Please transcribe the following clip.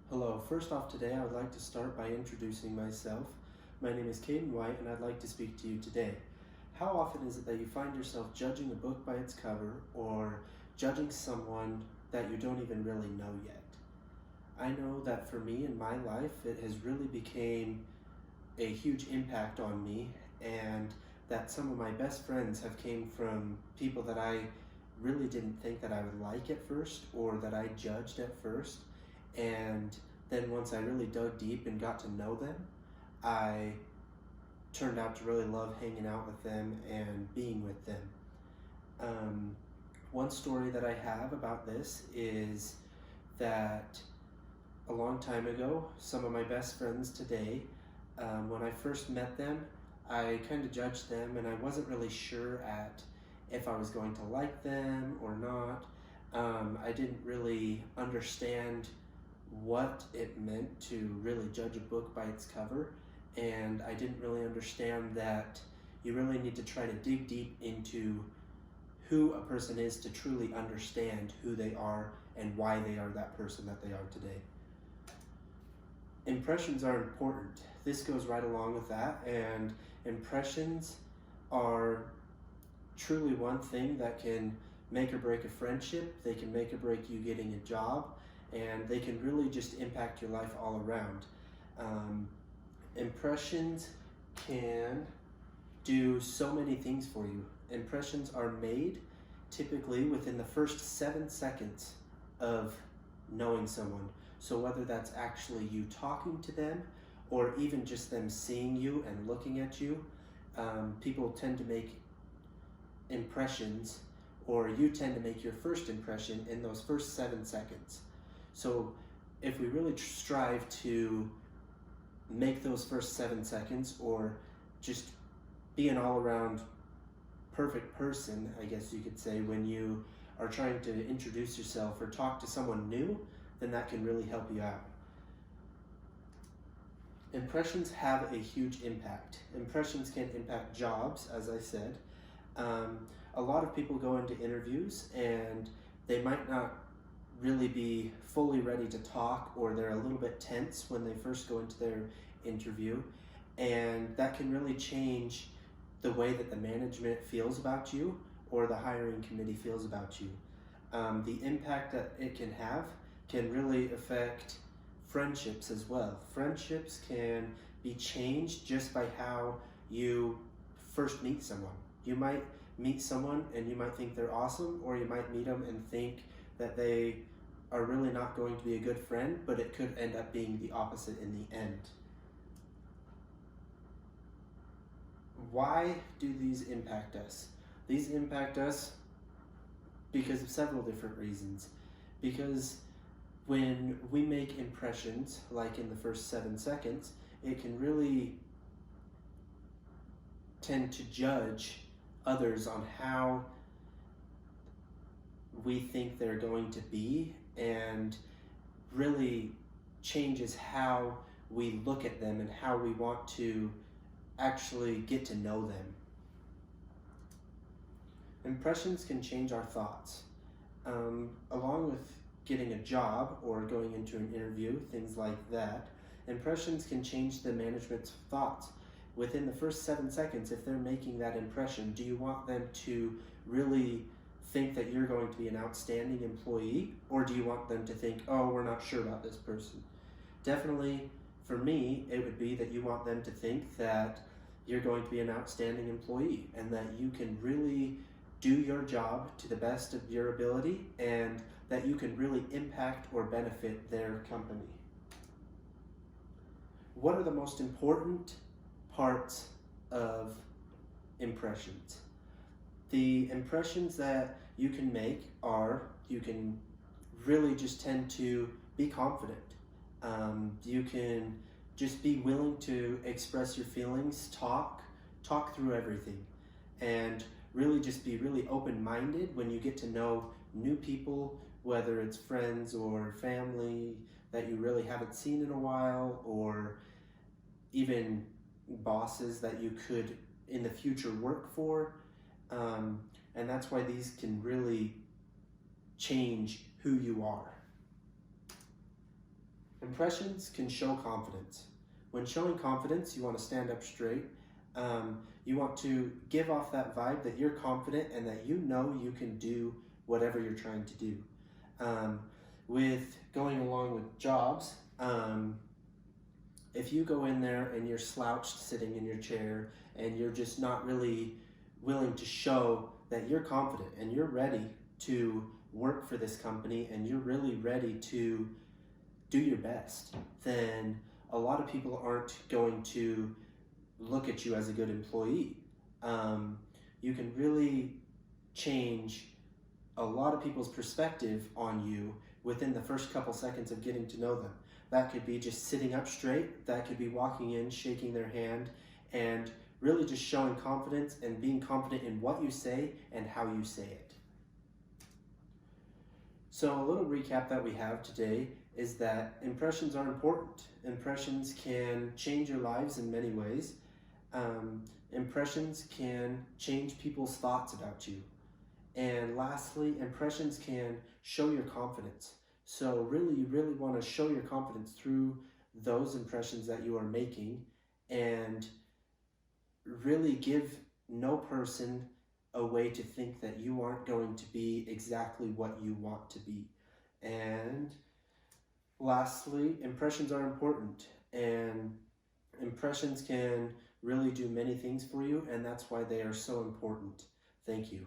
Hello, first off today I would like to start by introducing myself. My name is Caden White and I'd like to speak to you today. How often is it that you find yourself judging a book by its cover or judging someone that you don't even really know yet? I know that for me in my life it has really became a huge impact on me, and that some of my best friends have came from people that I really didn't think that I would like at first or that I judged at first. And then once I really dug deep and got to know them, I turned out to really love hanging out with them and being with them. One story that I have about this is that a long time ago, some of my best friends today, when I first met them, I kind of judged them and I wasn't really sure at if I was going to like them or not. I didn't really understand what it meant to really judge a book by its cover, and I didn't really understand that you really need to try to dig deep into who a person is to truly understand who they are and why they are that person that they are today. Impressions are important. This goes right along with that, and impressions are truly one thing that can make or break a friendship. They can make or break you getting a job, and they can really just impact your life all around. Impressions can do so many things for you. Impressions are made typically within the first 7 seconds of knowing someone. So whether that's actually you talking to them or even just them seeing you and looking at you, people tend to make impressions, or you tend to make your first impression in those first 7 seconds. So if we really strive to make those first 7 seconds, or just be an all-around perfect person, I guess you could say, when you are trying to introduce yourself or talk to someone new, then that can really help you out. Impressions have a huge impact. Impressions can impact jobs, as I said. A lot of people go into interviews and they might not really be fully ready to talk, or they're a little bit tense when they first go into their interview, and that can really change the way that the management feels about you or the hiring committee feels about you. The impact that it can have can really affect friendships as well. Friendships can be changed just by how you first meet someone. You might meet someone and you might think they're awesome, or you might meet them and think that they are really not going to be a good friend, but it could end up being the opposite in the end. Why do these impact us? These impact us because of several different reasons. Because when we make impressions, like in the first 7 seconds, it can really tend to judge others on how we think they're going to be, and really changes how we look at them and how we want to actually get to know them. Impressions can change our thoughts. Along with getting a job or going into an interview, things like that, impressions can change the management's thoughts. Within the first 7 seconds, if they're making that impression, do you want them to really think that you're going to be an outstanding employee, or do you want them to think, oh, we're not sure about this person? Definitely, for me, it would be that you want them to think that you're going to be an outstanding employee and that you can really do your job to the best of your ability, and that you can really impact or benefit their company. What are the most important parts of impressions? The impressions that you can make are, you can really just tend to be confident. You can just be willing to express your feelings, talk through everything, and really just be really open-minded when you get to know new people, whether it's friends or family that you really haven't seen in a while, or even bosses that you could in the future work for. And that's why these can really change who you are. Impressions can show confidence. When showing confidence, you want to stand up straight. You want to give off that vibe that you're confident and that you know you can do whatever you're trying to do. With going along with jobs, if you go in there and you're slouched sitting in your chair and you're just not really willing to show that you're confident and you're ready to work for this company and you're really ready to do your best, then a lot of people aren't going to look at you as a good employee. You can really change a lot of people's perspective on you within the first couple seconds of getting to know them. That could be just sitting up straight, that could be walking in, shaking their hand, and really just showing confidence and being confident in what you say and how you say it. So a little recap that we have today is that impressions are important. Impressions can change your lives in many ways. Impressions can change people's thoughts about you. And lastly, impressions can show your confidence. So really, you really want to show your confidence through those impressions that you are making and really give no person a way to think that you aren't going to be exactly what you want to be. And lastly, impressions are important, and impressions can really do many things for you, and that's why they are so important. Thank you.